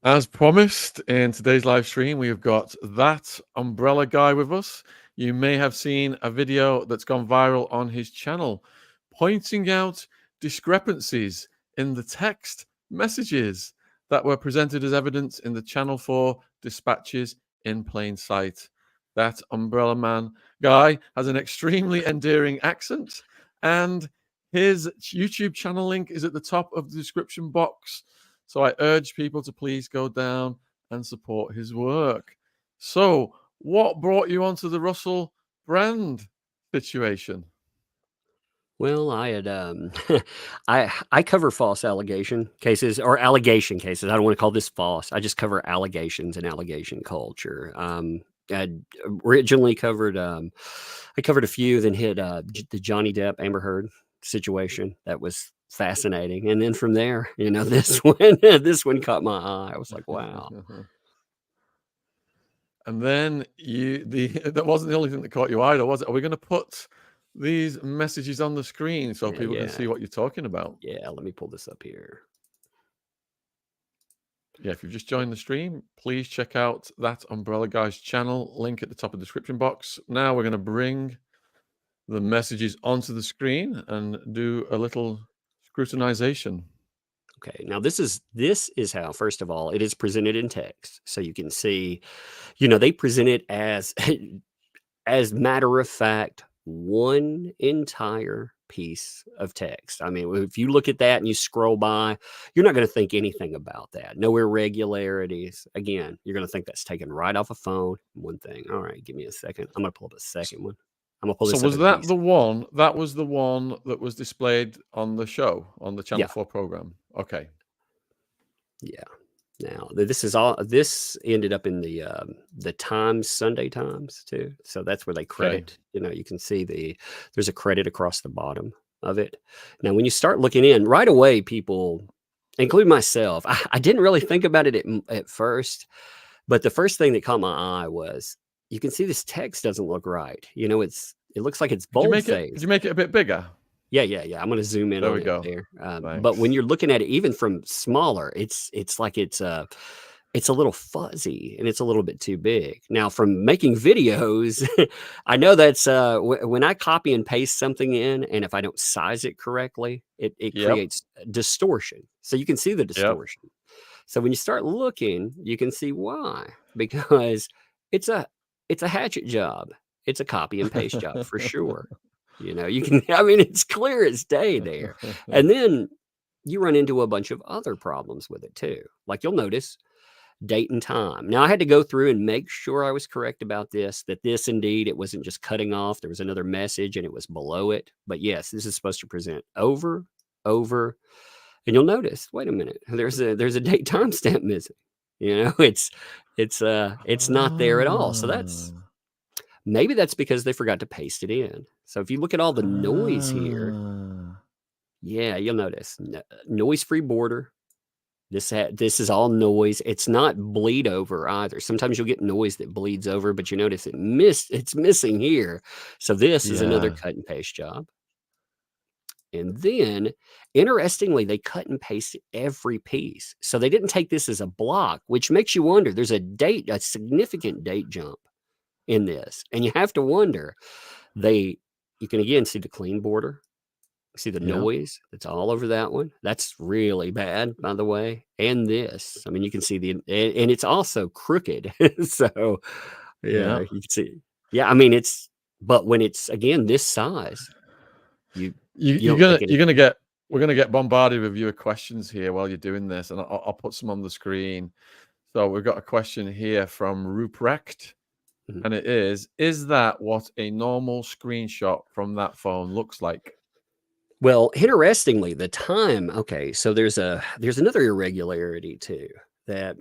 As promised, in today's live stream, we have got that umbrella guy with us. You may have seen a video that's gone viral on his channel pointing out discrepancies in the text messages that were presented as evidence in the Channel 4 dispatches in plain sight. That umbrella man guy has an extremely endearing accent, and his YouTube channel link is at the top of the description box. So I urge people to please go down and support his work. So, what brought you onto the Russell Brand situation? Well, I had I cover false allegation cases or allegation cases. I don't want to call this false. I just cover allegations and allegation culture. I originally covered I covered a few, then hit the Johnny Depp Amber Heard situation. That was fascinating, and then from there, this one caught my eye. I was like, wow. And then that wasn't the only thing that caught your eye, though, was it? Are we going to put these messages on the screen so people can see what you're talking about? Yeah, let me pull this up here. Yeah, if you've just joined the stream, please check out that Umbrella Guy's channel, link at the top of the description box. Now we're going to bring the messages onto the screen and do a little scrutinization. Okay, now this is how, first of all, it is presented in text. So you can see, they present it as as matter of fact, one entire piece of text. I mean, if you look at that and you scroll by, you're not going to think anything about that. No irregularities. Again, you're going to think that's taken right off a phone. One thing. All right, give me a second. I'm going to pull up a second one. I'm going to pull this So up was in that piece. the one? That was the one that was displayed on the show, on the Channel 4 program. Okay. Yeah. Now this ended up in the Times, Sunday Times too. So that's where they credit. You can see there's a credit across the bottom of it. Now, when you start looking in right away, people, including myself, I didn't really think about it at first, but the first thing that caught my eye was you can see this text doesn't look right. It looks like it's boldfaced. Could you make it a bit bigger? Yeah. I'm going to zoom in on it there. But when you're looking at it, even from smaller, it's like it's a little fuzzy and it's a little bit too big. Now, from making videos, I know that's when I copy and paste something in, and if I don't size it correctly, it creates distortion. So you can see the distortion. So when you start looking, you can see why, because it's a hatchet job. It's a copy and paste job for sure. You can, it's clear as day there. And then you run into a bunch of other problems with it too. Like you'll notice date and time. Now I had to go through and make sure I was correct about this, that this indeed, it wasn't just cutting off. There was another message and it was below it. But yes, this is supposed to present over, and you'll notice, wait a minute, there's a date timestamp missing. It's not there at all. So maybe that's because they forgot to paste it in. So if you look at all the noise here, yeah, you'll notice noise-free border. This is all noise. It's not bleed over either. Sometimes you'll get noise that bleeds over, but you notice it's missing here. So this is another cut and paste job. And then, interestingly, they cut and paste every piece. So they didn't take this as a block, which makes you wonder. There's a significant date jump in this. And you have to wonder, you can again see the clean border. See the noise that's all over that one. That's really bad, by the way. And this, you can see and it's also crooked. So you can see. Yeah, but when it's again this size, we're gonna get bombarded with viewer questions here while you're doing this, and I'll put some on the screen. So we've got a question here from Ruprecht, and it is that what a normal screenshot from that phone looks like? Well, interestingly, the time. Okay, so there's another irregularity too, that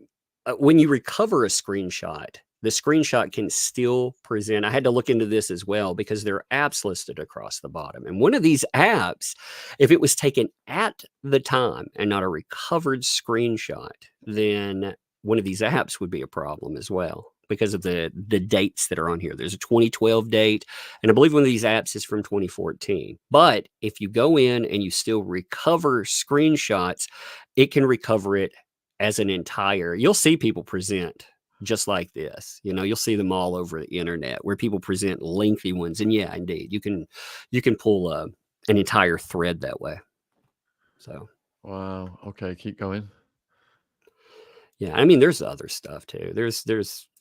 when you recover a screenshot, the screenshot can still present. I had to look into this as well because there are apps listed across the bottom. And one of these apps, if it was taken at the time and not a recovered screenshot, then one of these apps would be a problem as well because of the dates that are on here. There's a 2012 date, and I believe one of these apps is from 2014. But if you go in and you still recover screenshots, it can recover it as an entire, you'll see people present just like this. You'll see them all over the internet where people present lengthy ones. And yeah, indeed, you can pull an entire thread that way. So wow. Okay, keep going. yeah, I mean, there's other stuff too. There's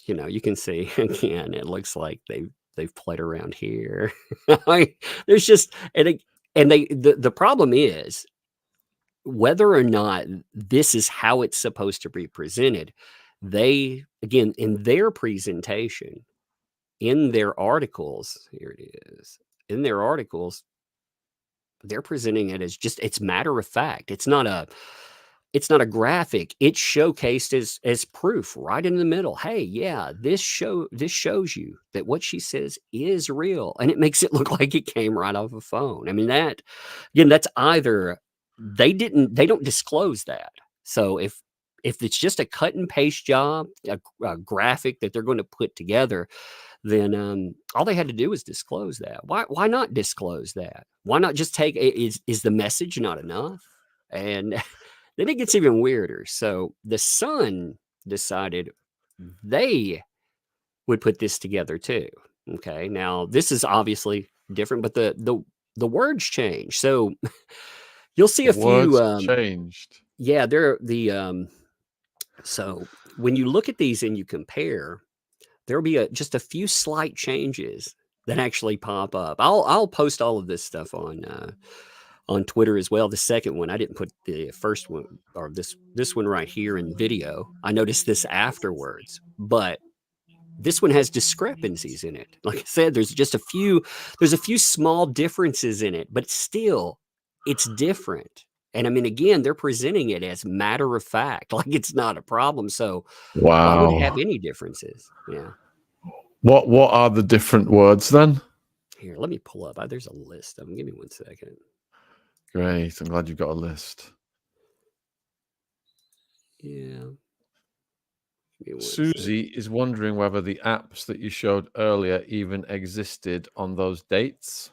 you can see again. It looks like they've played around here. There's just the problem is whether or not this is how it's supposed to be presented. They again in their presentation, in their articles, here it is, in their articles, they're presenting it as just it's matter of fact. It's not a graphic. It's showcased as proof right in the middle. Hey, yeah, this shows you that what she says is real, and it makes it look like it came right off a phone. I mean, that again, that's either they don't disclose that. So if it's just a cut and paste job, a graphic that they're going to put together, then all they had to do was disclose that. Why not disclose that? Why not just take is the message not enough? And then it gets even weirder. So the Sun decided they would put this together too. Okay, now this is obviously different, but the words change. So you'll see a few words changed. Yeah, they're the so when you look at these and you compare, there'll be just a few slight changes that actually pop up. I'll post all of this stuff on Twitter as well. The second one, I didn't put the first one or this one right here in video. I noticed this afterwards, but this one has discrepancies in it. Like I said, there's a few small differences in it, but still it's different. And I mean, again, they're presenting it as matter of fact, like it's not a problem. So why would it have any differences? Yeah. What are the different words then? Here, let me pull up. There's a list of them. Give me 1 second. Great. I'm glad you've got a list. Yeah. Susie is wondering whether the apps that you showed earlier even existed on those dates.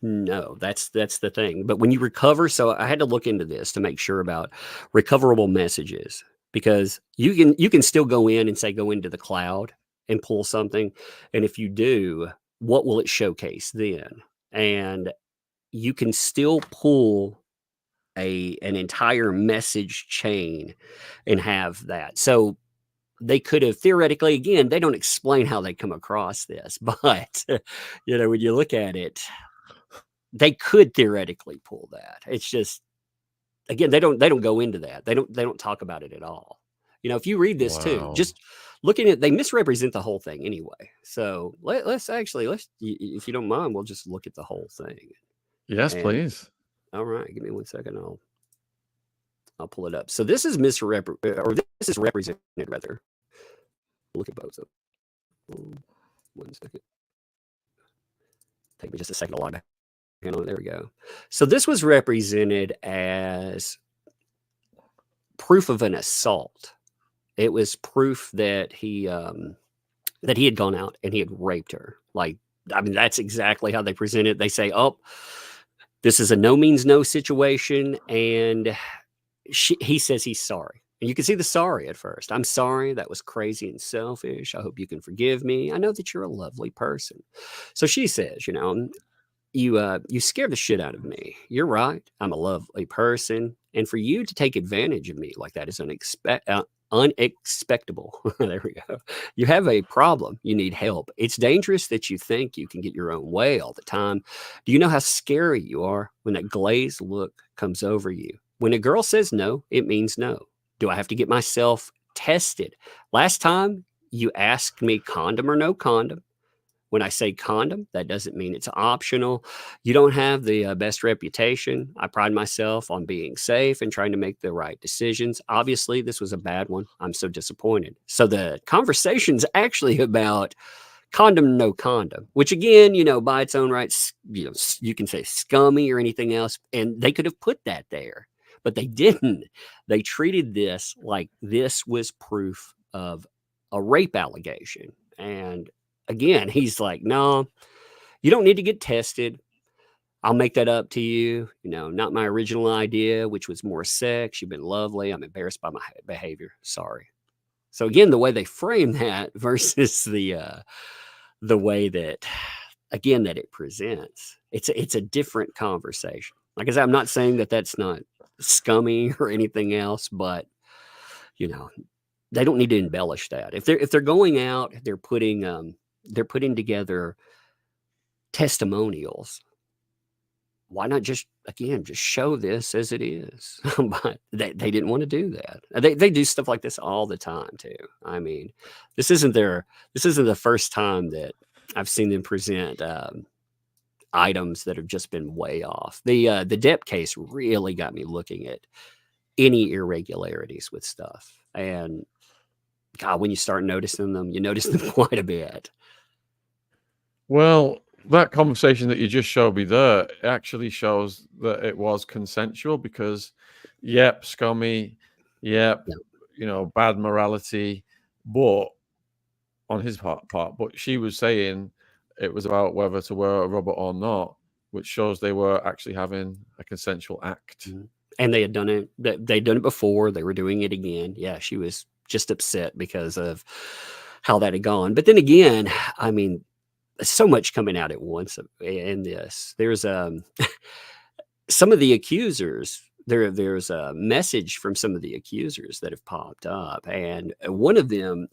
No, that's the thing. But when you recover, so I had to look into this to make sure about recoverable messages, because you can still go in and say go into the cloud and pull something, and if you do, what will it showcase then? And you can still pull an entire message chain and have that. So they could have theoretically, again, they don't explain how they come across this, but when you look at it, they could theoretically pull that. It's just, again, they don't go into that. They don't talk about it at all. If you read this too, just looking at, they misrepresent the whole thing anyway. So let's if you don't mind, we'll just look at the whole thing. Yes, please. All right, give me 1 second. I'll pull it up. So this is this is represented rather. Look at both of them. 1 second. Take me just a second to log back. There we go. So this was represented as proof of an assault. It was proof that he had gone out and he had raped her. Like, I mean, that's exactly how they present it. They say, "Oh, this is a no means no situation," and he says he's sorry. And you can see the sorry at first. "I'm sorry. That was crazy and selfish. I hope you can forgive me. I know that you're a lovely person." So she says, you scare the shit out of me. You're right. I'm a lovely person. And for you to take advantage of me like that is unexpectable. There we go. You have a problem. You need help. It's dangerous that you think you can get your own way all the time. Do you know how scary you are when that glazed look comes over you? When a girl says no, it means no. Do I have to get myself tested? Last time you asked me condom or no condom. When I say condom, that doesn't mean it's optional. You don't have the best reputation. I pride myself on being safe and trying to make the right decisions. Obviously, this was a bad one. I'm so disappointed. So the conversation's actually about condom, no condom, which again, by its own rights, you can say scummy or anything else. And they could have put that there, but they didn't. They treated this like this was proof of a rape allegation. And again, he's like, "No, you don't need to get tested. I'll make that up to you. Not my original idea, which was more sex. You've been lovely. I'm embarrassed by my behavior. Sorry. So again, the way they frame that versus the way that, again, that it presents, it's a different conversation. Like I said, I'm not saying that that's not scummy or anything else, but they don't need to embellish that. If they're going out, they're putting together testimonials. Why not just show this as it is? But they didn't want to do that. They do stuff like this all the time too. I mean, this isn't the first time that I've seen them present items that have just been way off. The Depp case really got me looking at any irregularities with stuff. And God, when you start noticing them, you notice them quite a bit. Well, that conversation that you just showed me there actually shows that it was consensual because, yep, scummy, yep, bad morality, but on his part, but she was saying it was about whether to wear a rubber or not, which shows they were actually having a consensual act. Mm-hmm. And they had done it. They'd done it before. They were doing it again. Yeah, she was just upset because of how that had gone. But then again, I mean, so much coming out at once in this. There's some of the accusers. There's a message from some of the accusers that have popped up, and one of them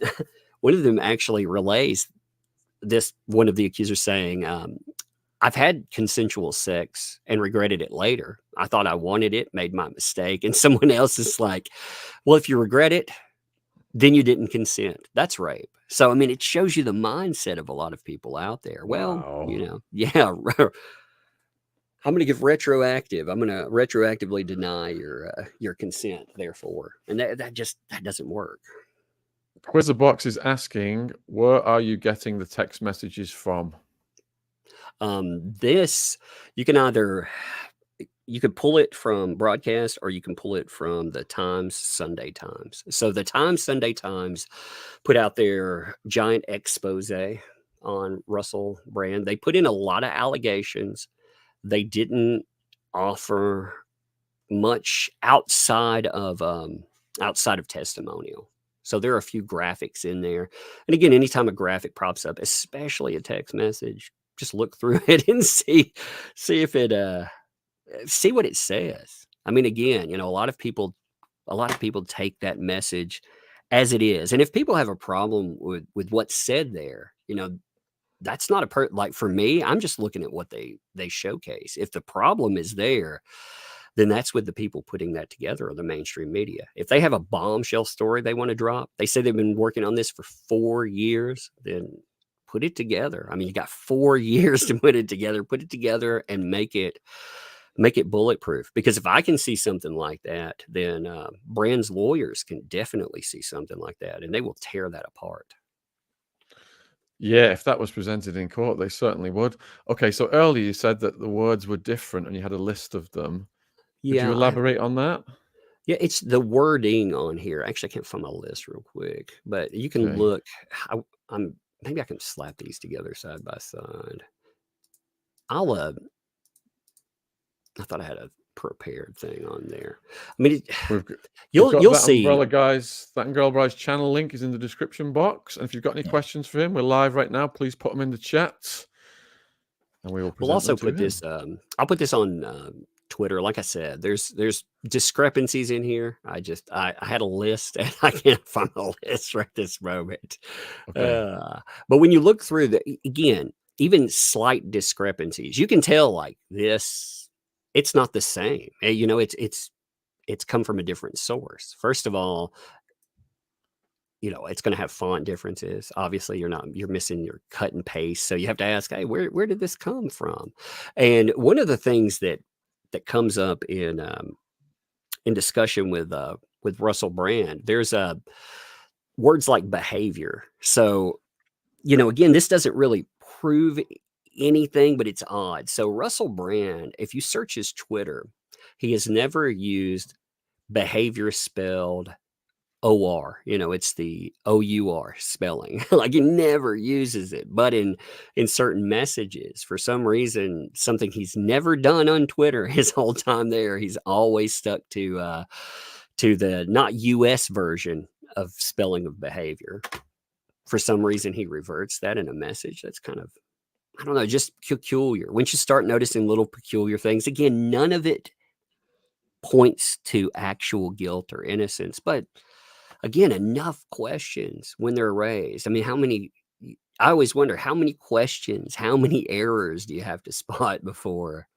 actually relays this. One of the accusers saying, I've had consensual sex and regretted it later. I thought I wanted it, made my mistake. And someone else is like, well, if you regret it, then you didn't consent. That's rape. So, I mean, it shows you the mindset of a lot of people out there. Well, wow. Yeah, I'm going to give retroactive. I'm going to retroactively deny your consent, therefore. And that doesn't work. Quizzer Box is asking, where are you getting the text messages from? This, you could pull it from broadcast or you can pull it from the Times Sunday Times. So the Times Sunday Times put out their giant expose on Russell Brand. They put in a lot of allegations. They didn't offer much outside of testimonial. So there are a few graphics in there. And again, anytime a graphic pops up, especially a text message, just look through it and see if it see what it says. I mean, again, a lot of people take that message as it is. And if people have a problem with what's said there, that's not like for me, I'm just looking at what they showcase. If the problem is there, then that's with the people putting that together or the mainstream media. If they have a bombshell story they want to drop, they say they've been working on this for 4 years, then put it together. I mean, you got 4 years to put it together and make it bulletproof. Because if I can see something like that, then Brand's lawyers can definitely see something like that, and they will tear that apart. Yeah, if that was presented in court, they certainly would. Okay, so earlier you said that the words were different and you had a list of them. Could you elaborate on that? Yeah, it's the wording on here. Actually, I can't find my list real quick, but you can look. Maybe I can slap these together side by side. I thought I had a prepared thing on there. I mean, you'll see. That Umbrella Guy's channel link is in the description box. And if you've got any questions for him, we're live right now. Please put them in the chat, and we will. We'll also put this. I'll put this on Twitter. Like I said, there's discrepancies in here. I had a list and I can't find a list right this moment. Okay. But when you look through again, even slight discrepancies, you can tell like this. It's not the same. It's come from a different source. First of all, it's going to have font differences. Obviously, you're missing your cut and paste. So you have to ask, hey, where did this come from? And one of the things that comes up in discussion with Russell Brand, there's words like behavior. So, again, this doesn't really prove anything, but it's odd. So Russell Brand, if you search his Twitter, he has never used behavior spelled OR, it's the OUR spelling. Like he never uses it, but in certain messages, for some reason, something he's never done on Twitter his whole time there, he's always stuck to the not US version of spelling of behavior. For some reason, he reverts that in a message. That's kind of, I don't know, just peculiar. Once you start noticing little peculiar things, again, none of it points to actual guilt or innocence, but again, enough questions when they're raised. I mean, I always wonder how many questions, how many errors do you have to spot before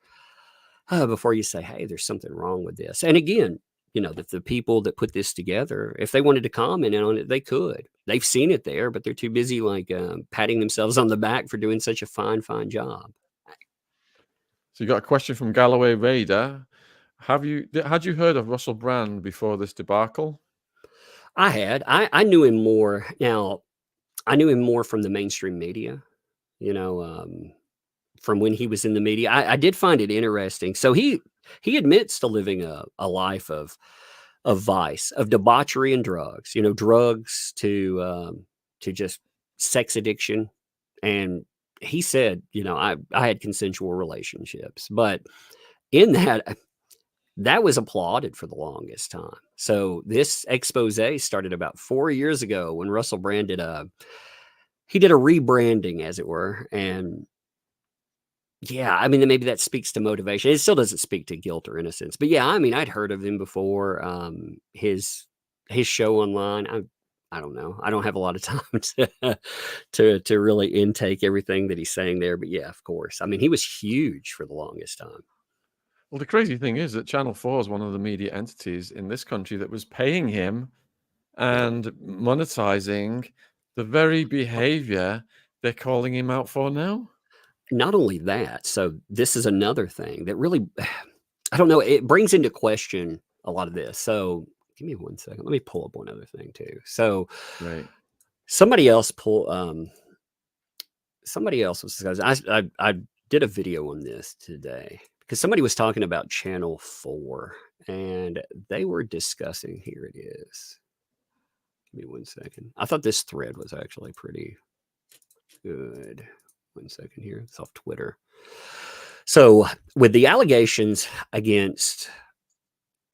you say, hey, there's something wrong with this? And again, the people that put this together, if they wanted to comment on it, they could. They've seen it there, but they're too busy patting themselves on the back for doing such a fine job. So you got a question from Galloway Raider. Had you heard of Russell Brand before this debacle? I had. I knew him more. Now, I knew him more from the mainstream media, from when he was in the media. I did find it interesting. So he admits to living a life of vice, of debauchery and drugs, drugs to just sex addiction. And he said, I had consensual relationships, but in that was applauded for the longest time. So this expose started about 4 years ago when Russell Brand did a rebranding, as it were. And yeah, I mean, maybe that speaks to motivation. It still doesn't speak to guilt or innocence, but yeah, I mean, I'd heard of him before. His show online, I don't know. I don't have a lot of time to really intake everything that he's saying there, but yeah, of course. I mean, he was huge for the longest time. Well, the crazy thing is that Channel 4 is one of the media entities in this country that was paying him and monetizing the very behavior they're calling him out for now. Not only that, so this is another thing that really, I don't know, it brings into question a lot of this. So give me 1 second. Let me pull up one other thing too. So right. Somebody else was, I did a video on this today because somebody was talking about Channel 4 and they were discussing, here it is. Give me 1 second. I thought this thread was actually pretty good. 1 second here. It's off Twitter. So with the allegations against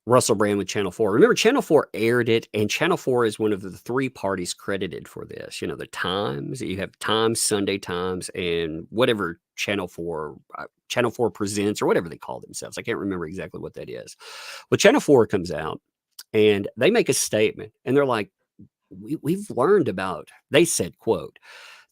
Russell Brand with Channel 4. Remember, Channel 4 aired it, and Channel 4 is one of the 3 parties credited for this. The Times, you have Times, Sunday Times, and whatever Channel 4 Presents, or whatever they call themselves. I can't remember exactly what that is. Well, Channel 4 comes out, and they make a statement, and they're like, we've learned about, they said, quote,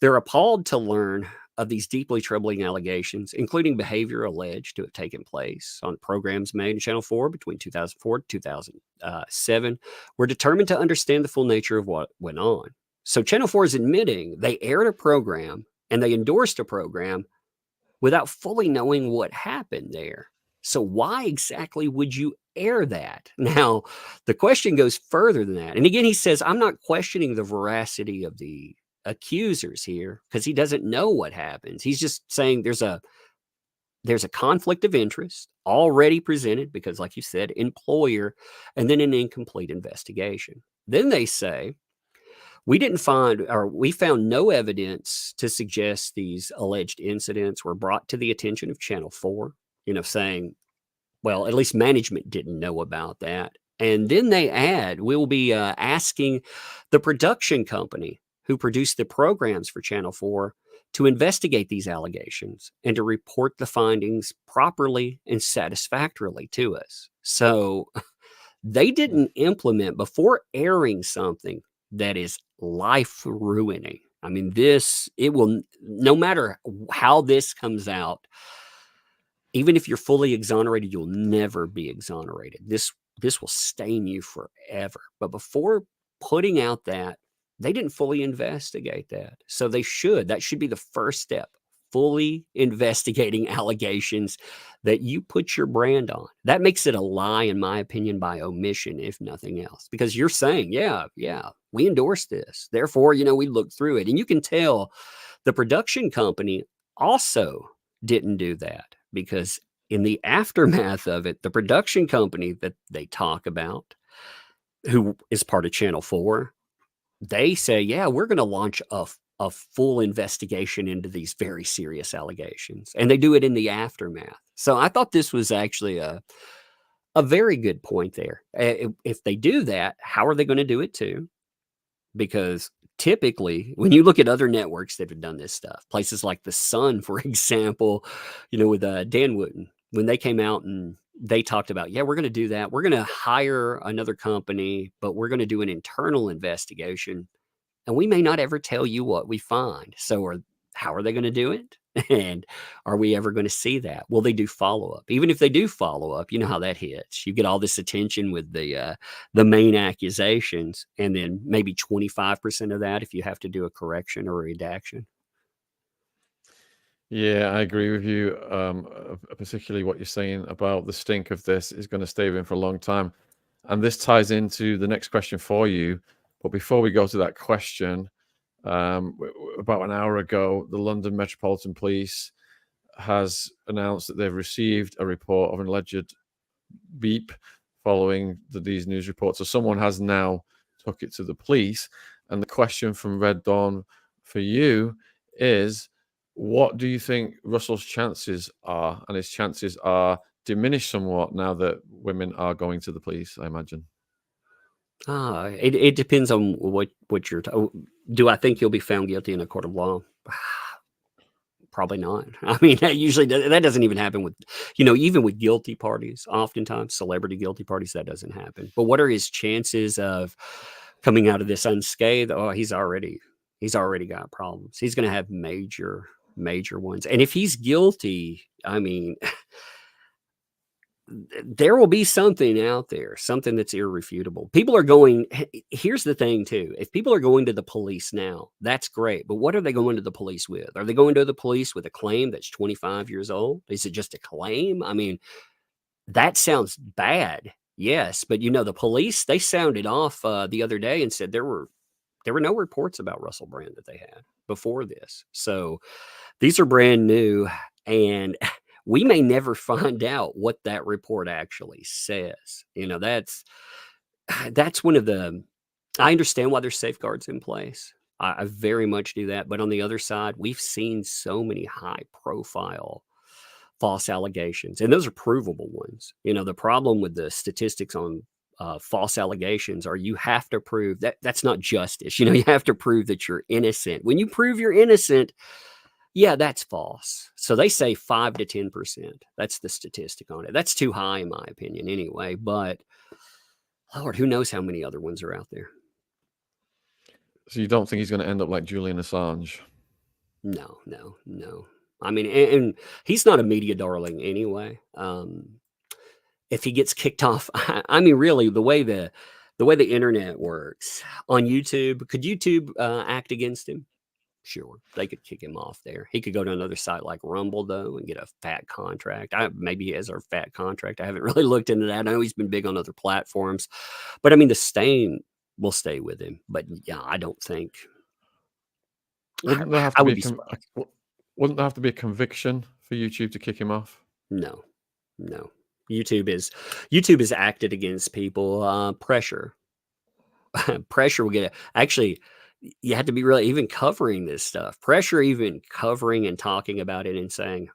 they're appalled to learn of these deeply troubling allegations, including behavior alleged to have taken place on programs made in Channel 4 between 2004 to 2007. We're determined to understand the full nature of what went on. So Channel 4 is admitting they aired a program and they endorsed a program without fully knowing what happened there. So why exactly would you air that? Now, the question goes further than that. And again, he says, I'm not questioning the veracity of the accusers here because he doesn't know what happens. He's just saying there's a conflict of interest already presented because, like you said, employer, and then an incomplete investigation. Then they say, we found no evidence to suggest these alleged incidents were brought to the attention of Channel 4, saying, well, at least management didn't know about that. And then they add, we'll be asking the production company who produced the programs for Channel 4 to investigate these allegations and to report the findings properly and satisfactorily to us. So they didn't implement, before airing something that is life-ruining. I mean, it will, no matter how this comes out, even if you're fully exonerated, you'll never be exonerated. This will stain you forever. But before putting out that, they didn't fully investigate that. So that should be the first step, fully investigating allegations that you put your brand on. That makes it a lie, in my opinion, by omission, if nothing else, because you're saying, yeah, we endorsed this. Therefore, we looked through it. And you can tell the production company also didn't do that, because in the aftermath of it, the production company that they talk about, who is part of Channel 4, they say, yeah, we're going to launch a full investigation into these very serious allegations. And they do it in the aftermath. So I thought this was actually a very good point there. If they do that, how are they going to do it too? Because typically, when you look at other networks that have done this stuff, places like The Sun, for example, with Dan Wooten, when they came out and they talked about, yeah, we're going to do that. We're going to hire another company, but we're going to do an internal investigation. And we may not ever tell you what we find. So how are they going to do it? And are we ever going to see that? Will they do follow-up? Even if they do follow-up, you know how that hits. You get all this attention with the main accusations, and then maybe 25% of that if you have to do a correction or a redaction. Yeah, I agree with you. Particularly what you're saying about the stink of this is going to stay with him for a long time. And this ties into the next question for you. But before we go to that question, about an hour ago, the London Metropolitan Police has announced that they've received a report of an alleged beep following these news reports. So someone has now took it to the police. And the question from Red Dawn for you is, what do you think Russell's chances are? And his chances are diminished somewhat now that women are going to the police, I imagine. It depends on what you're. Do I think he'll be found guilty in a court of law? Probably not. I mean, usually that doesn't even happen with, even with guilty parties. Oftentimes, celebrity guilty parties, that doesn't happen. But what are his chances of coming out of this unscathed? Oh, he's already got problems. He's going to have major ones. And if he's guilty, I mean, there will be something out there, something that's irrefutable. People are going, here's the thing too. If people are going to the police now, that's great. But what are they going to the police with? Are they going to the police with a claim that's 25 years old? Is it just a claim? I mean, that sounds bad. Yes. But the police, they sounded off the other day and said there were no reports about Russell Brand that they had before this. So these are brand new, and we may never find out what that report actually says. That's one of the, I understand why there's safeguards in place. I very much do that. But on the other side, we've seen so many high profile false allegations, and those are provable ones. The problem with the statistics on false allegations are you have to prove that's not justice. You have to prove that you're innocent. When you prove you're innocent, yeah, that's false. So they say 5 to 10%. That's the statistic on it. That's too high in my opinion anyway, but Lord, who knows how many other ones are out there. So you don't think he's going to end up like Julian Assange? No. I mean, and he's not a media darling anyway. If he gets kicked off, I mean, really, the way the internet works on YouTube, could YouTube act against him? Sure, they could kick him off there. He could go to another site like Rumble, though, and get a fat contract. Maybe he has a fat contract. I haven't really looked into that. I know he's been big on other platforms. But, I mean, the stain will stay with him. But, yeah, I don't think. Wouldn't there have to be a conviction for YouTube to kick him off? No. YouTube is acted against people. Pressure will get it. Actually, you have to be really even covering this stuff. Pressure, even covering and talking about it and saying,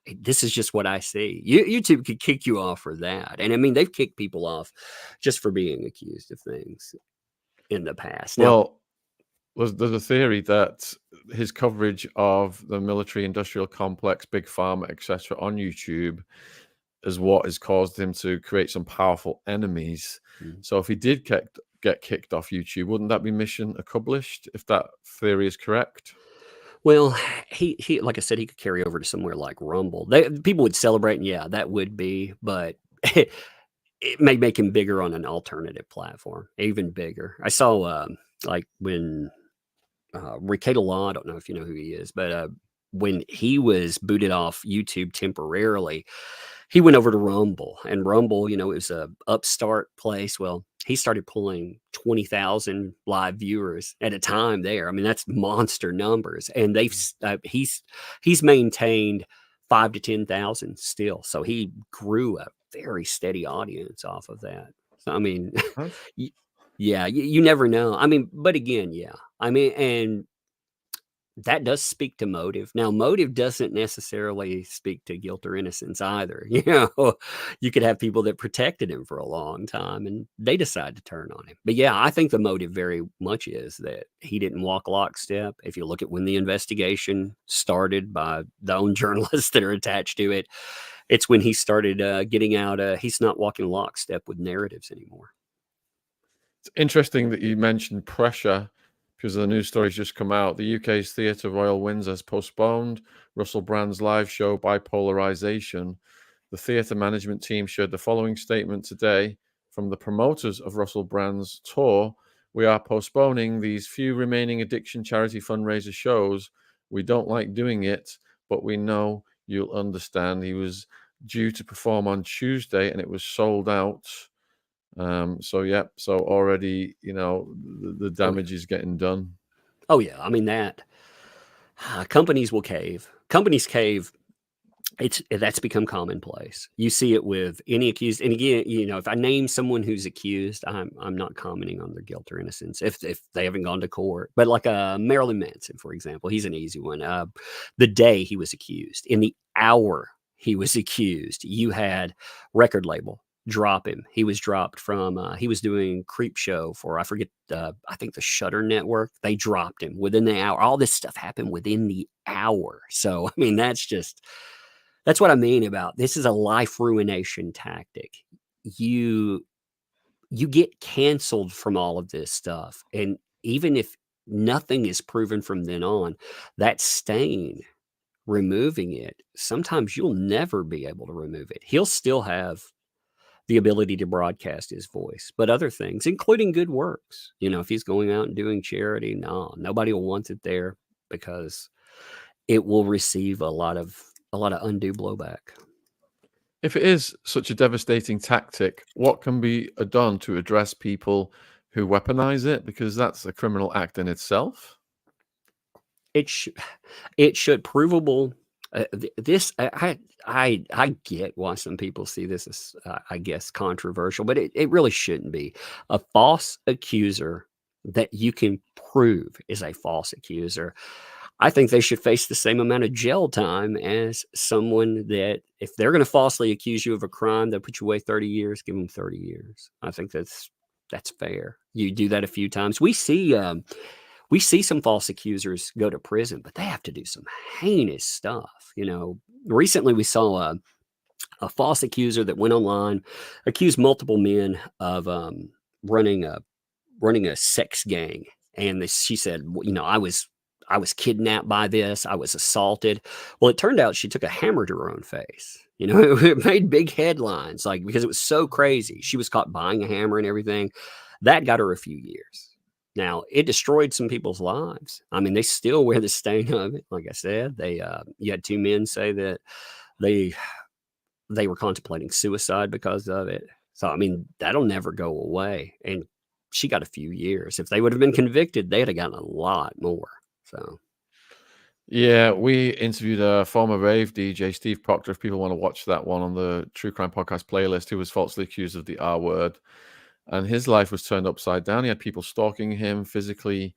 hey, this is just what I see. YouTube could kick you off for that. And I mean, they've kicked people off just for being accused of things in the past. Well, there's a theory that his coverage of the military-industrial complex, Big Pharma, etc., on YouTube is what has caused him to create some powerful enemies. So if he did get kicked off YouTube, wouldn't that be mission accomplished if that theory is correct? Well, he like I said, he could carry over to somewhere like Rumble. People would celebrate, and yeah, that would be, but it may make him bigger on an alternative platform, even bigger. I saw like when Ricada Law, I don't know if you know who he is, but when he was booted off YouTube temporarily, he went over to Rumble, and Rumble, it was a upstart place. Well, he started pulling 20,000 live viewers at a time there. I mean, that's monster numbers, and he's maintained 5 to 10,000 still. So he grew a very steady audience off of that. So I mean, Yeah, you never know. I mean, but again, yeah. I mean, and that does speak to motive. Now, motive doesn't necessarily speak to guilt or innocence either. You know, you could have people that protected him for a long time and they decide to turn on him. But yeah, I think the motive very much is that he didn't walk lockstep. If you look at when the investigation started by the own journalists that are attached to it, it's when he started getting out. He's not walking lockstep with narratives anymore. It's interesting that you mentioned pressure because the news story's just come out. The UK's Theatre Royal Windsor has postponed Russell Brand's live show Bipolarization. The theatre management team shared the following statement today from the promoters of Russell Brand's tour. We are postponing these few remaining addiction charity fundraiser shows. We don't like doing it, but we know you'll understand. He was due to perform on Tuesday and it was sold out. So already, the damage is getting done. Oh yeah, I mean that companies will cave. Companies cave. That's become commonplace. You see it with any accused. And again, if I name someone who's accused, I'm not commenting on their guilt or innocence if they haven't gone to court. But like Marilyn Manson, for example, he's an easy one. The day he was accused, in the hour he was accused, you had record label drop him. He was dropped from. He was doing Creep Show for I forget. I think the Shutter Network. They dropped him within the hour. All this stuff happened within the hour. So I mean, that's what I mean about this is a life ruination tactic. You get canceled from all of this stuff. And even if nothing is proven from then on, that stain, removing it, sometimes you'll never be able to remove it. He'll still have the ability to broadcast his voice, but other things, including good works, if he's going out and doing charity, no, nobody will want it there because it will receive a lot of undue blowback. If it is such a devastating tactic, what can be done to address people who weaponize it? Because that's a criminal act in itself. It should provable. This I get why some people see this as I guess controversial, but it really shouldn't be. A false accuser that you can prove is a false accuser, I think they should face the same amount of jail time as someone that, if they're going to falsely accuse you of a crime, they'll put you away 30 years, give them 30 years. I think that's fair. You do that a few times. We see some false accusers go to prison, but they have to do some heinous stuff. Recently we saw a false accuser that went online, accused multiple men of running a sex gang, and she said, I was kidnapped by this. I was assaulted. Well, it turned out she took a hammer to her own face. It made big headlines, because it was so crazy. She was caught buying a hammer and everything. That got her a few years. Now, it destroyed some people's lives. I mean, they still wear the stain of it. Like I said, you had two men say that they were contemplating suicide because of it. So, I mean, that'll never go away. And she got a few years. If they would have been convicted, they'd have gotten a lot more. So, yeah, we interviewed a former rave DJ, Steve Proctor. If people want to watch that one on the True Crime Podcast playlist, who was falsely accused of the R word, and his life was turned upside down. He had people stalking him, physically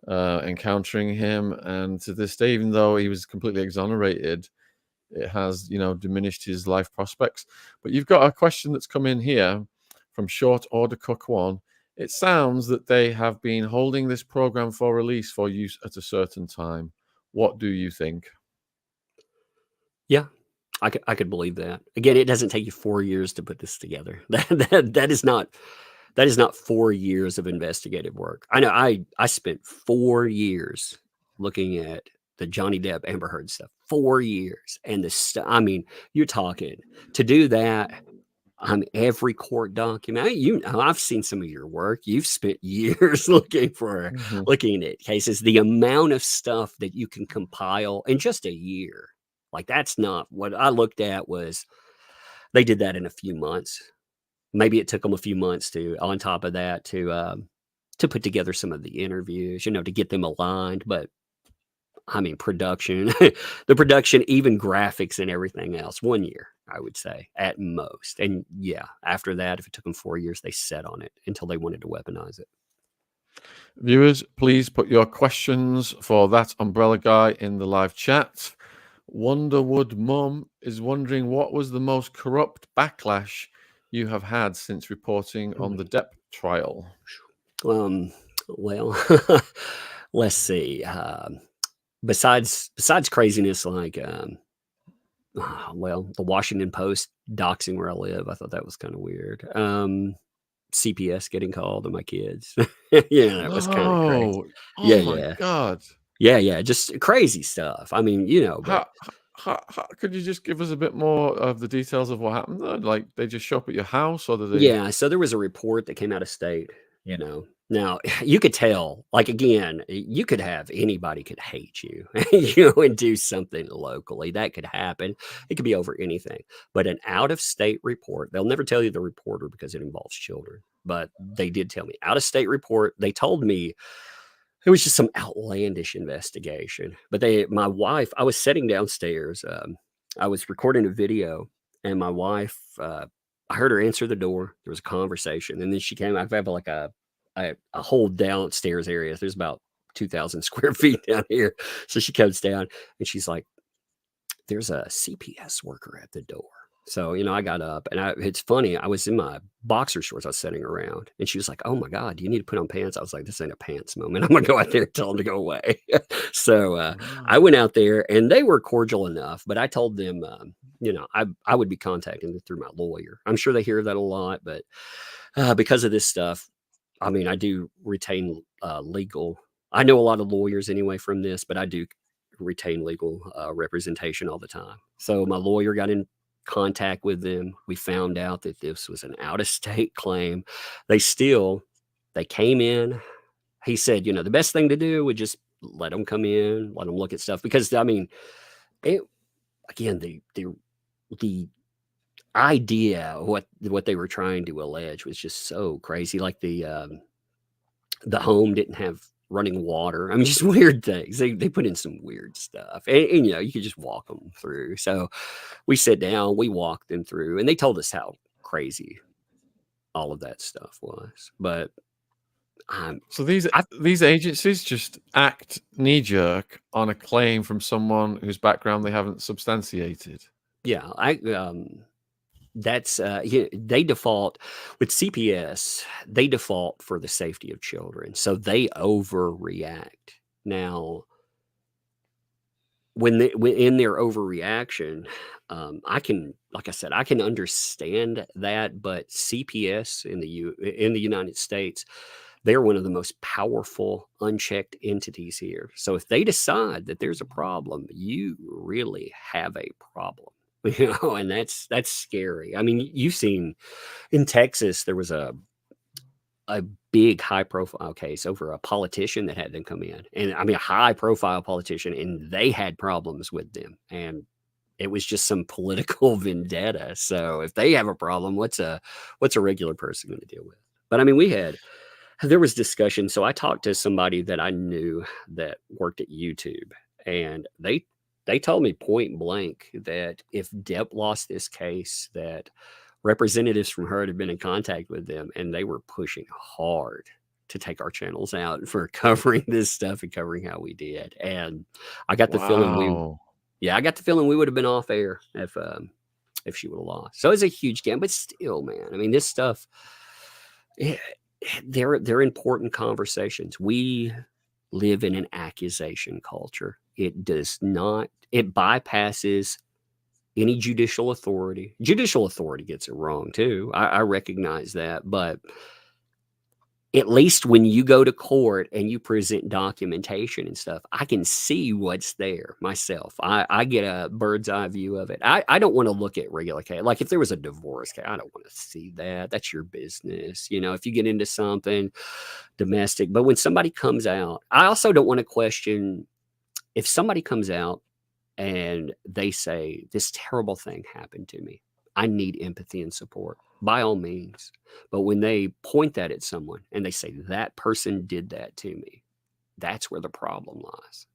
encountering him, and to this day, even though he was completely exonerated, it has diminished his life prospects. But you've got a question that's come in here from Short Order Cook One. It sounds that they have been holding this program for release for use at a certain time. What do you think? Yeah, I could believe that. Again, it doesn't take you 4 years to put this together. That is not 4 years of investigative work. I know I spent 4 years looking at the Johnny Depp Amber Heard stuff. 4 years, and I mean, you're talking to do that. Every court document. I've seen some of your work. You've spent years looking at cases. The amount of stuff that you can compile in just a year, that's not what I looked at. Was they did that in a few months? Maybe it took them a few months on top of that, to put together some of the interviews, to get them aligned. But I mean, production, the production, even graphics and everything else, 1 year, I would say, at most. And yeah, after that, if it took them 4 years, they sat on it until they wanted to weaponize it. Viewers, please put your questions for that umbrella guy in the live chat. Wonderwood Mum is wondering, what was the most corrupt backlash you have had since reporting on the Depp trial? Well, let's see. Besides craziness like, well, the Washington Post doxing where I live, I thought that was kind of weird. CPS getting called on my kids. Yeah, that was kind of crazy. Oh Yeah, my yeah. God. Yeah, just crazy stuff. I mean, but How could you just give us a bit more of the details of what happened there? Like, they just show up at your house, or did they? yeah, so there was a report that came out of state, Now, you could tell, like, again, you could have anybody could hate you, and do something locally. That could happen. It could be over anything. But an out-of-state report, they'll never tell you the reporter because it involves children. But they did tell me out-of-state report. They told me it was just some outlandish investigation. But my wife, I was sitting downstairs. I was recording a video, and my wife, I heard her answer the door. There was a conversation, and then she came. I have like a whole downstairs area. There's about 2,000 square feet down here. So she comes down and she's like, "There's a CPS worker at the door." So, I got up, and it's funny. I was in my boxer shorts. I was sitting around, and she was like, "Oh my God, do you need to put on pants?" I was like, "This ain't a pants moment. I'm going to go out there and tell them to go away." So I went out there, and they were cordial enough, but I told them, I would be contacting them through my lawyer. I'm sure they hear that a lot, but because of this stuff, I mean, I do retain legal. I know a lot of lawyers anyway from this, but I do retain legal representation all the time. So my lawyer got in contact with them. We found out that this was an out-of-state claim. They came in. He said, the best thing to do would just let them come in, let them look at stuff, because I mean, again, the idea what they were trying to allege was just so crazy. Like the home didn't have running water. I mean, just weird things. They put in some weird stuff, and you could just walk them through. So we sit down, we walked them through, and they told us how crazy all of that stuff was. But so these agencies just act knee jerk on a claim from someone whose background they haven't substantiated. Yeah, that's they default with CPS. They default for the safety of children, so they overreact. Now, when in their overreaction, like I said, I can understand that. But CPS in the United States, they're one of the most powerful unchecked entities here. So if they decide that there's a problem, you really have a problem. And that's scary. I mean, you've seen in Texas, there was a big high profile case over a politician that had them come in. And I mean, a high profile politician, and they had problems with them. And it was just some political vendetta. So if they have a problem, what's a regular person going to deal with? But I mean, there was discussion. So I talked to somebody that I knew that worked at YouTube, and they told me point blank that if Depp lost this case, that representatives from HUD had been in contact with them, and they were pushing hard to take our channels out for covering this stuff and covering how we did. And I got the feeling we would have been off air if she would have lost. So it's a huge game, but still, man, I mean, this stuff, they're important conversations. We live in an accusation culture. It bypasses any judicial authority. Judicial authority gets it wrong too. I recognize that, but at least when you go to court and you present documentation and stuff, I can see what's there myself. I get a bird's eye view of it. I don't want to look at regular case. Like if there was a divorce case, I don't want to see that. That's your business. If you get into something domestic, but when somebody comes out, I also don't want to question if somebody comes out and they say, this terrible thing happened to me, I need empathy and support, by all means. But when they point that at someone and they say, that person did that to me, that's where the problem lies,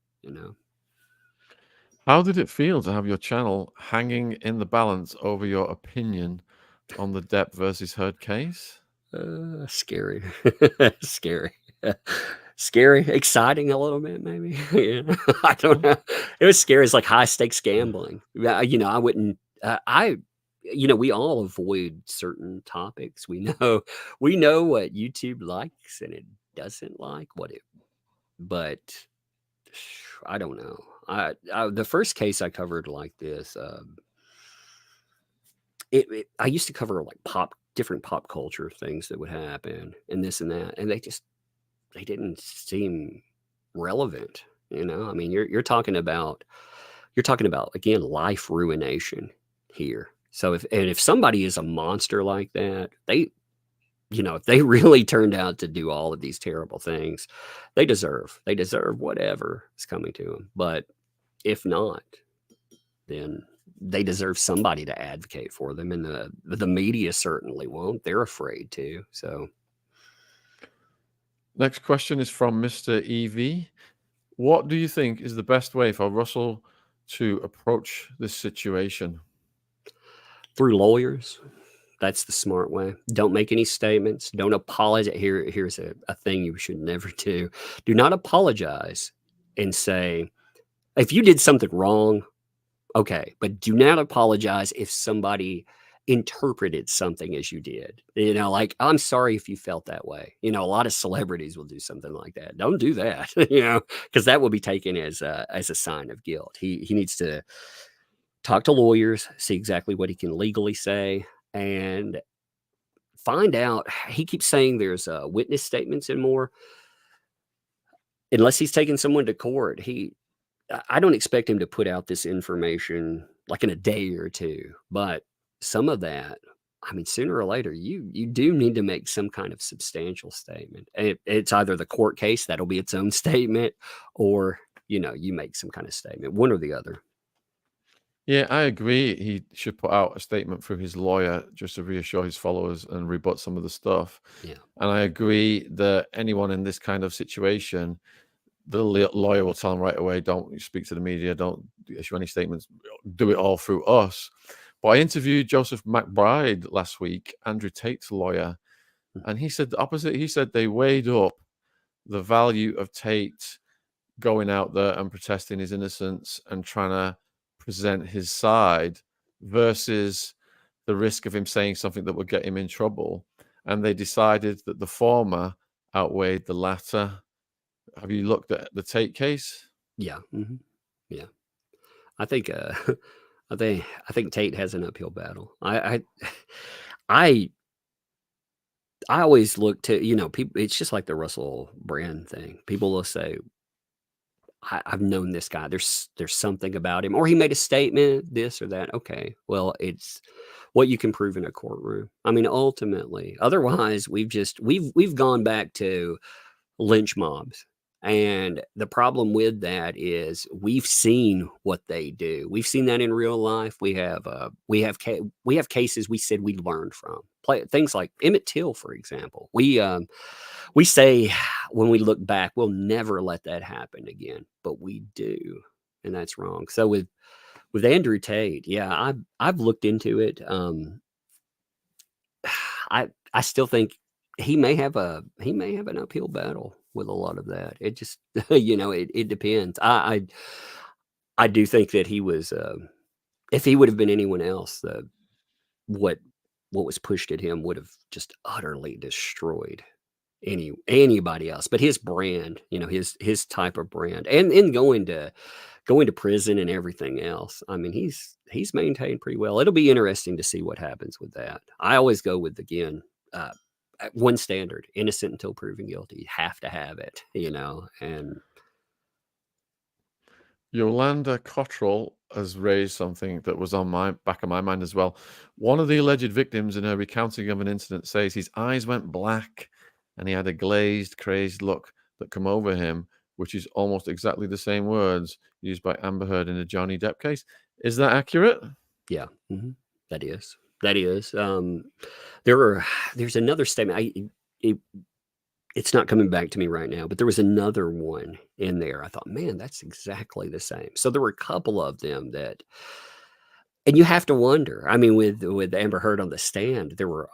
How did it feel to have your channel hanging in the balance over your opinion on the Depp versus Heard case? Scary. Scary. Scary, exciting a little bit, maybe. I don't know. It was scary. It's like high stakes gambling. I wouldn't. We all avoid certain topics. We know what YouTube likes and it doesn't like but I don't know. The first case I covered like this, I used to cover like different pop culture things that would happen and this and that, and they didn't seem relevant. I mean, you're talking about again life ruination here. So if somebody is a monster like that, if they really turned out to do all of these terrible things, they deserve whatever is coming to them. But if not, then they deserve somebody to advocate for them, and the media certainly won't. They're afraid to. So next question is from Mr. EV. What do you think is the best way for Russell to approach this situation? Through lawyers. That's the smart way. Don't make any statements. Don't apologize. Here's a thing you should never do. Do not apologize and say, if you did something wrong, okay, but do not apologize if somebody interpreted something as you did. Like, I'm sorry if you felt that way. A lot of celebrities will do something like that. Don't do that, because that will be taken as a sign of guilt. He needs to talk to lawyers, see exactly what he can legally say, and find out. He keeps saying there's witness statements and more. Unless he's taking someone to court, I don't expect him to put out this information like in a day or two, but some of that, I mean, sooner or later, you do need to make some kind of substantial statement. It's either the court case, that'll be its own statement, or, you make some kind of statement, one or the other. Yeah, I agree. He should put out a statement through his lawyer just to reassure his followers and rebut some of the stuff. Yeah. And I agree that anyone in this kind of situation, the lawyer will tell them right away, don't speak to the media, don't issue any statements, do it all through us. But I interviewed Joseph McBride last week, Andrew Tate's lawyer, and he said the opposite. He said they weighed up the value of Tate going out there and protesting his innocence and trying to present his side versus the risk of him saying something that would get him in trouble. And they decided that the former outweighed the latter. Have you looked at the Tate case? Yeah. Mm-hmm. Yeah. I think I think Tate has an uphill battle. I always look to, people, it's just like the Russell Brand thing. People will say, I've known this guy. There's something about him, or he made a statement, this or that. Okay, well, it's what you can prove in a courtroom. I mean, ultimately, otherwise, we've gone back to lynch mobs. And the problem with that is we've seen what they do. We've seen that in real life. We have cases we said we learned from. Things like Emmett Till, for example. We say when we look back, we'll never let that happen again, but we do, and that's wrong. So with Andrew Tate, yeah, I've looked into it. I still think he may have an uphill battle with a lot of that. It just it depends. I do think that he was if he would have been anyone else, what was pushed at him would have just utterly destroyed anybody else. But his brand, his type of brand, and going to prison and everything else, I mean, he's maintained pretty well. It'll be interesting to see what happens with that. I always go with, again, one standard: innocent until proven guilty. You have to have it, and Yolanda Cottrell has raised something that was on my back of my mind as well. One of the alleged victims in her recounting of an incident says his eyes went black and he had a glazed, crazed look that come over him, which is almost exactly the same words used by Amber Heard in the Johnny Depp case. Is that accurate? Yeah, mm-hmm. That is. There's another statement. It's not coming back to me right now, but there was another one in there. I thought, man, that's exactly the same. So there were a couple of them that, and you have to wonder. I mean, with Amber Heard on the stand, there were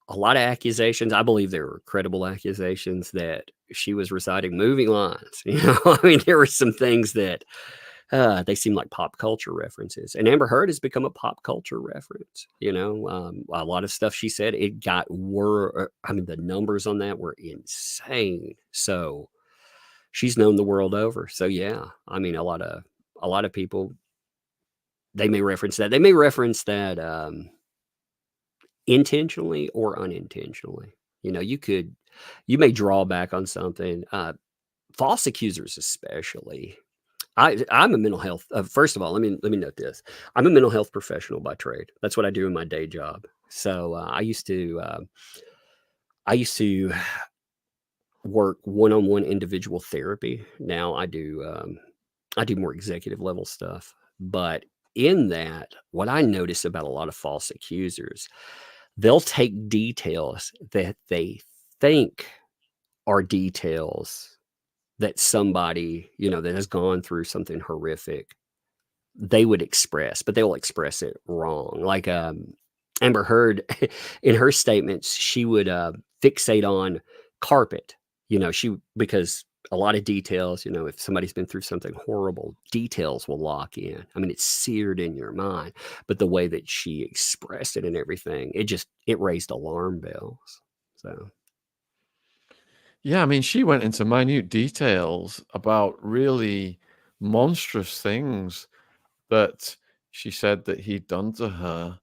a lot of accusations. I believe there were credible accusations that she was reciting movie lines. I mean, there were some things that they seem like pop culture references, and Amber Heard has become a pop culture reference. A lot of stuff she said, it got I mean, the numbers on that were insane. So she's known the world over. So yeah, I mean, a lot of people, they may reference that. They may reference that intentionally or unintentionally. You may draw back on something. False accusers, especially. I'm a mental health. First of all, let me note this. I'm a mental health professional by trade. That's what I do in my day job. So I used to work one-on-one individual therapy. Now I do more executive level stuff. But in that, what I notice about a lot of false accusers, they'll take details that they think are details that somebody, that has gone through something horrific, they would express, but they will express it wrong. Like Amber Heard, in her statements, she would fixate on carpet, because a lot of details, if somebody's been through something horrible, details will lock in. I mean, it's seared in your mind, but the way that she expressed it and everything, it raised alarm bells. So. Yeah, I mean, she went into minute details about really monstrous things that she said that he'd done to her.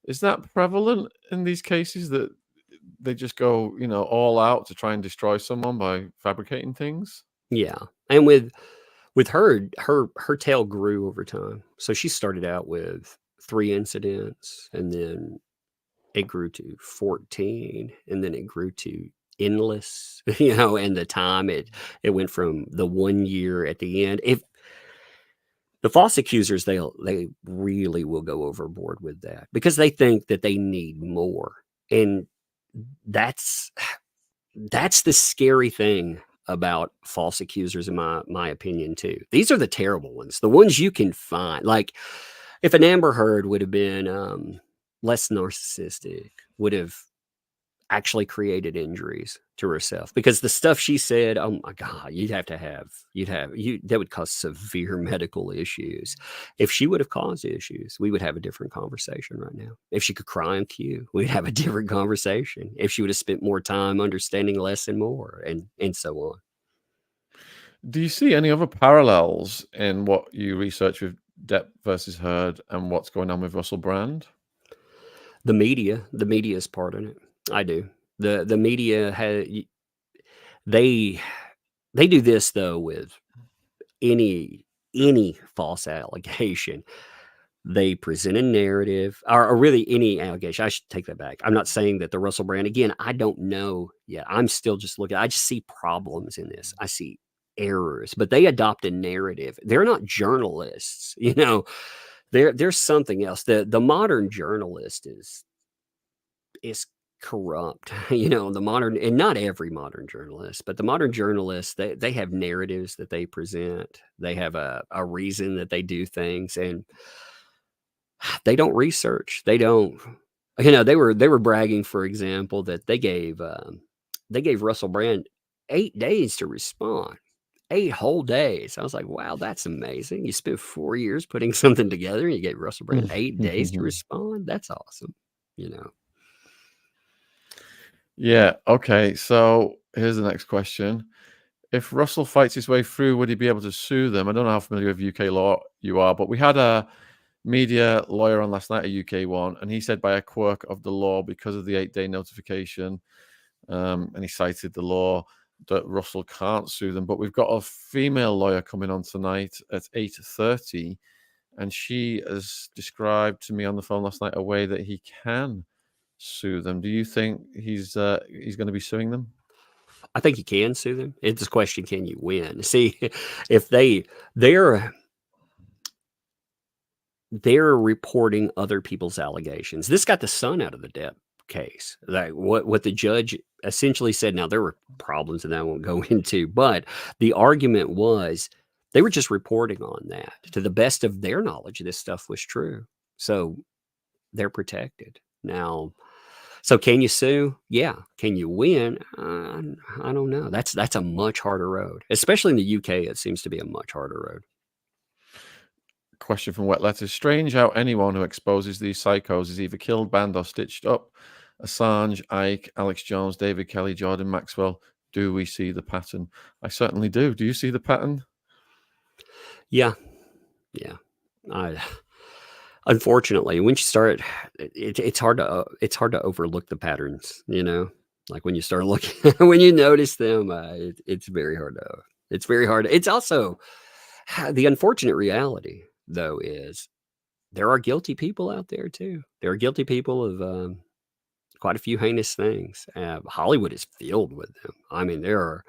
Is that prevalent in these cases, that they just go, all out to try and destroy someone by fabricating things? Yeah. And with her tale grew over time. So she started out with 3 incidents, and then it grew to 14, and then it grew to endless, and the time it went from the 1 year at the end. If the false accusers, they really will go overboard with that because they think that they need more. And that's the scary thing about false accusers, in my opinion, too. These are the terrible ones, the ones you can find. Like, if an Amber Heard would have been less narcissistic, would have actually created injuries to herself, because the stuff she said, oh my God, that would cause severe medical issues. If she would have caused issues, we would have a different conversation right now. If she could cry on cue, we'd have a different conversation. If she would have spent more time understanding less and more, and so on. Do you see any other parallels in what you research with Depp versus Heard and what's going on with Russell Brand? The media is part in it. I do. The media they do this though with any false allegation. They present a narrative, or really any allegation. I should take that back. I'm not saying that the Russell Brand, again, I don't know yet. I'm still just looking. I just see problems in this. I see errors, but they adopt a narrative. They're not journalists, There's something else. The modern journalist is corrupt. The modern, and not every modern journalist, but the modern journalists, they have narratives that they present. They have a reason that they do things, and they don't research. They don't, they were bragging, for example, that they gave Russell Brand 8 days to respond. 8 whole days. I was like, wow, that's amazing. You spent 4 years putting something together and you gave Russell Brand 8 days to respond. That's awesome. Yeah. Okay. So here's the next question. If Russell fights his way through, would he be able to sue them? I don't know how familiar with UK law you are, but we had a media lawyer on last night, a UK one, and he said by a quirk of the law, because of the 8-day notification, and he cited the law, that Russell can't sue them. But we've got a female lawyer coming on tonight at 8:30, and she has described to me on the phone last night a way that he can sue them. Do you think he's going to be suing them? I think you can sue them. It's a question, can you win? See, if they're reporting other people's allegations. This got the sun out of the Depp case. Like what the judge essentially said. Now there were problems that I won't go into, but the argument was they were just reporting on that. To the best of their knowledge, this stuff was true. So they're protected. Now, so can you sue? Yeah. Can you win? I don't know. That's a much harder road, especially in the UK. It seems to be a much harder road. Question from Wet Letters. Strange how anyone who exposes these psychos is either killed, banned, or stitched up. Assange, Ike, Alex Jones, David Kelly, Jordan Maxwell. Do we see the pattern? I certainly do. Do you see the pattern? Yeah. Yeah. Unfortunately, when you start, it's hard to overlook the patterns. Like when you start looking, when you notice them, it's very hard to. It's very hard. It's also the unfortunate reality, though, is there are guilty people out there too. There are guilty people of quite a few heinous things. Hollywood is filled with them. I mean, there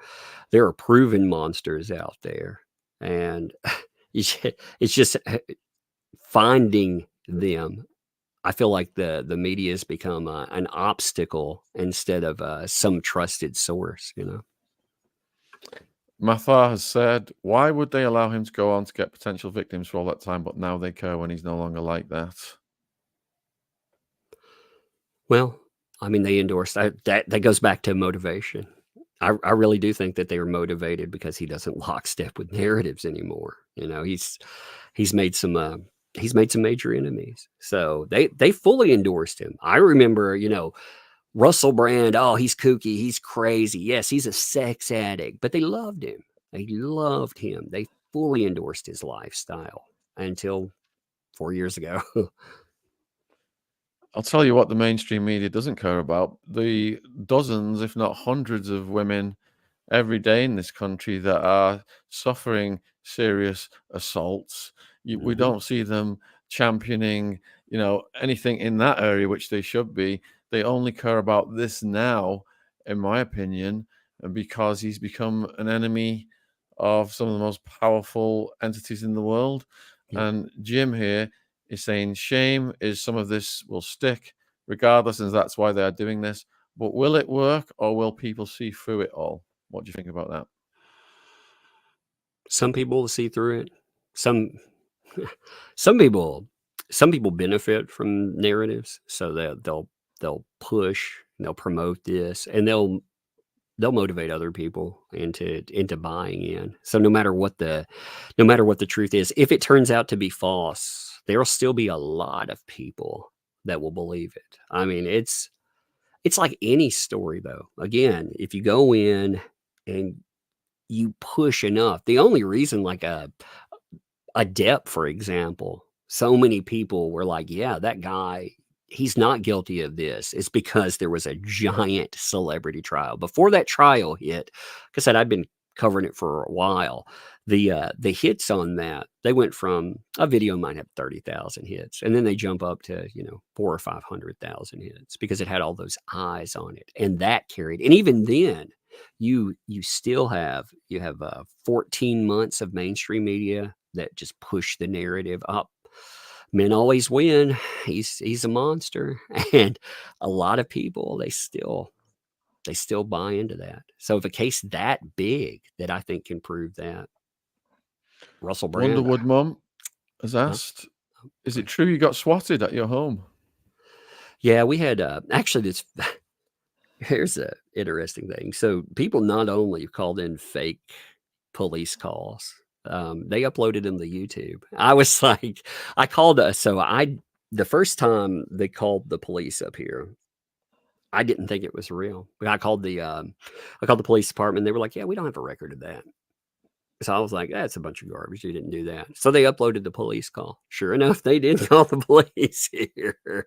are proven monsters out there, and it's just finding them. I feel like the media has become an obstacle instead of some trusted source. Mathar has said, why would they allow him to go on to get potential victims for all that time, but now they care when he's no longer like that? Well, I mean, they endorsed that goes back to motivation. I really do think that they were motivated because he doesn't lockstep with narratives anymore. He's made some major enemies. So they fully endorsed him. I remember, Russell Brand, oh, he's kooky, he's crazy. Yes, he's a sex addict, but they loved him. They loved him. They fully endorsed his lifestyle until 4 years ago. I'll tell you what the mainstream media doesn't care about. The dozens, if not hundreds of women every day in this country that are suffering serious assaults. We don't see them championing, anything in that area, which they should be. They only care about this now, in my opinion, because he's become an enemy of some of the most powerful entities in the world. Yeah. And Jim here is saying shame is some of this will stick regardless, and that's why they are doing this. But will it work, or will people see through it all? What do you think about that? Some people will see through it. Some people benefit from narratives, so they'll push, and they'll promote this, and they'll motivate other people into buying in. So no matter what the truth is, if it turns out to be false, there'll still be a lot of people that will believe it. I mean, it's like any story, though. Again, if you go in and you push enough, the only reason, like a Depp, for example, so many people were like, yeah, that guy, he's not guilty of this. It's because there was a giant celebrity trial. Before that trial hit, like I said, I'd been covering it for a while. The hits on that, they went from a video might have 30,000 hits, and then they jump up to 400,000 or 500,000 hits because it had all those eyes on it, and that carried. And even then, you still have 14 months of mainstream media that just push the narrative up. Men always win. He's a monster, and a lot of people they still buy into that. So if a case that big that I think can prove that, Russell Brand. Wonderwood Mum has asked, is it true you got swatted at your home? Yeah, we had actually this. Here's an interesting thing. So people not only called in fake police calls, they uploaded them to YouTube. I was like, I called the first time they called the police up here, I didn't think it was real. I called the police department. They were like, yeah, we don't have a record of that. So I was like, that's a bunch of garbage. You didn't do that. So they uploaded the police call. Sure enough, they did call the police here.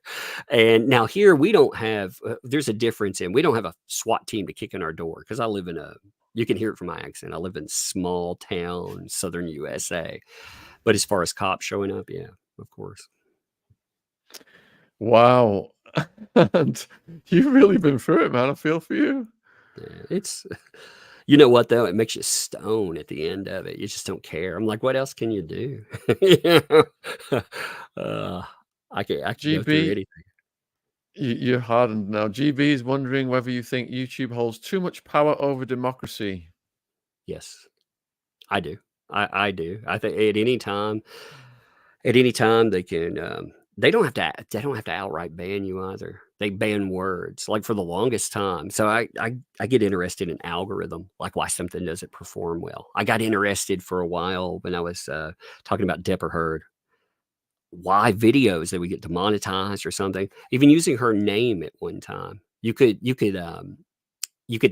And now here we don't have, there's a difference we don't have a SWAT team to kick in our door because I live in you can hear it from my accent. I live in small town, Southern USA. But as far as cops showing up, yeah, of course. Wow. And you've really been through it, man. I feel for you. Yeah, it's... You know what, though? It makes you stone at the end of it. You just don't care. I'm like, what else can you do? I can go through anything. You're hardened now. GB is wondering whether you think YouTube holds too much power over democracy. Yes, I do. I do. I think at any time they can. They don't have to outright ban you either. They ban words, like for the longest time. So I get interested in algorithm, like why something doesn't perform well. I got interested for a while when I was talking about Depper Heard, why videos that we get demonetized or something. Even using her name at one time, you could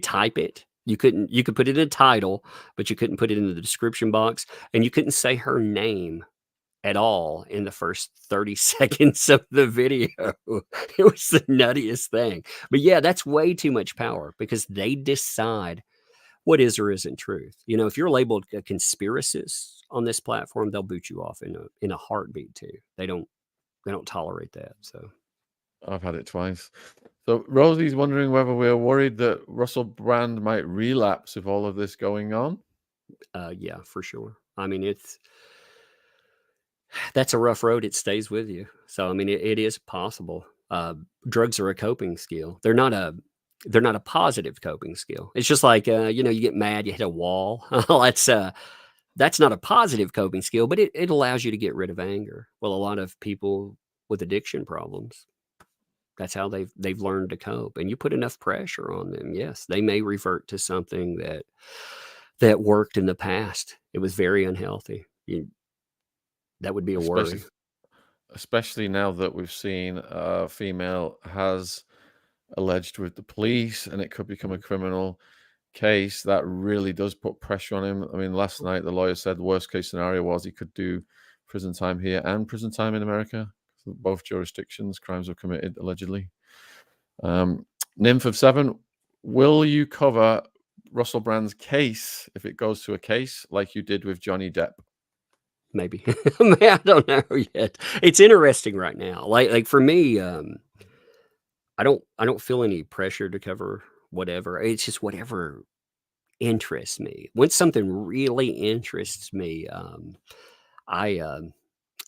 type it. You could put it in a title, but you couldn't put it in the description box, and you couldn't say her name at all in the first 30 seconds of the video. It was the nuttiest thing. But yeah, that's way too much power because they decide what is or isn't truth. You know, if you're labeled a conspiracist on this platform, they'll boot you off in a heartbeat too. They don't tolerate that. So I've had it twice. So Rosie's wondering whether we're worried that Russell Brand might relapse with all of this going on. Yeah, for sure. I mean, that's a rough road. It stays with you. So, I mean, it is possible. Drugs are a coping skill. They're not a positive coping skill. It's just like, you get mad, you hit a wall. That's not a positive coping skill, but it allows you to get rid of anger. Well, a lot of people with addiction problems, that's how they've learned to cope. And you put enough pressure on them, yes, they may revert to something that worked in the past. It was very unhealthy. That would be a worry. Especially now that we've seen a female has alleged with the police and it could become a criminal case. That really does put pressure on him. I mean, last night the lawyer said the worst case scenario was he could do prison time here and prison time in America. Both jurisdictions, crimes were committed allegedly. Nymph of 7, will you cover Russell Brand's case if it goes to a case like you did with Johnny Depp? Maybe. I don't know yet. It's interesting right now. Like for me, I don't feel any pressure to cover whatever. It's just whatever interests me. When something really interests me, I'm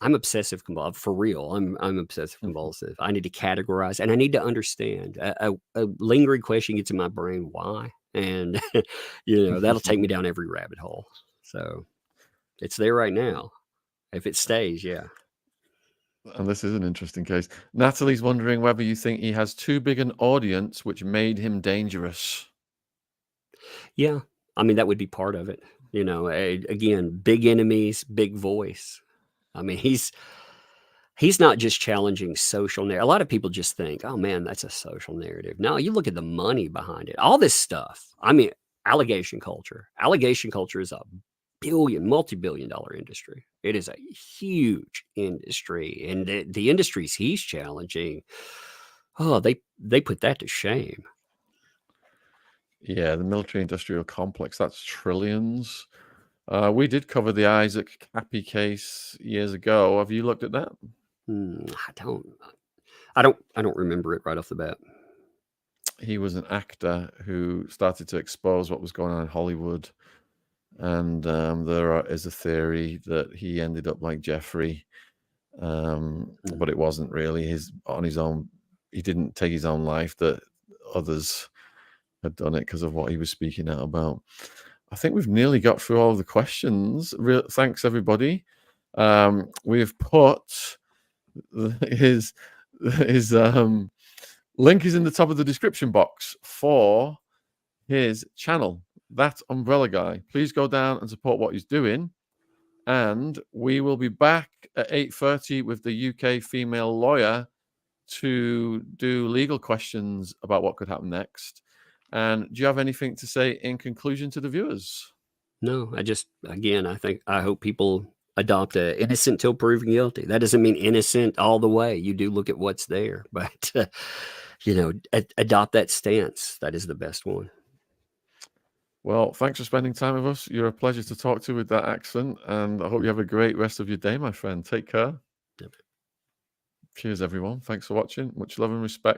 obsessive compulsive for real. I'm obsessive compulsive. I need to categorize and I need to understand. A lingering question gets in my brain, why? And that'll take me down every rabbit hole. So it's there right now. If it stays, yeah. And this is an interesting case. Natalie's wondering whether you think he has too big an audience, which made him dangerous. Yeah, I mean, that would be part of it. Again, big enemies, big voice. I mean, he's not just challenging social narrative. A lot of people just think, oh man, that's a social narrative. No, you look at the money behind it. All this stuff. I mean, allegation culture. Allegation culture is a multi-billion-dollar industry. It is a huge industry. And the industries he's challenging, they put that to shame. Yeah, the military-industrial complex, that's trillions. We did cover the Isaac Cappy case years ago. Have you looked at that? I don't remember it right off the bat. He was an actor who started to expose what was going on in Hollywood. And there is a theory that he ended up like Jeffrey, but it wasn't really on his own. He didn't take his own life, that others had done it because of what he was speaking out about. I think we've nearly got through all of the questions. Thanks, everybody. We've put his link is in the top of the description box for his channel, That Umbrella Guy. Please go down and support what he's doing. And we will be back at 8:30 with the UK female lawyer to do legal questions about what could happen next. And do you have anything to say in conclusion to the viewers? No, I hope people adopt a innocent till proven guilty. That doesn't mean innocent all the way. You do look at what's there, but adopt that stance. That is the best one. Well, thanks for spending time with us. You're a pleasure to talk to with that accent, and I hope you have a great rest of your day, my friend. Take care. Yep. Cheers, everyone. Thanks for watching. Much love and respect.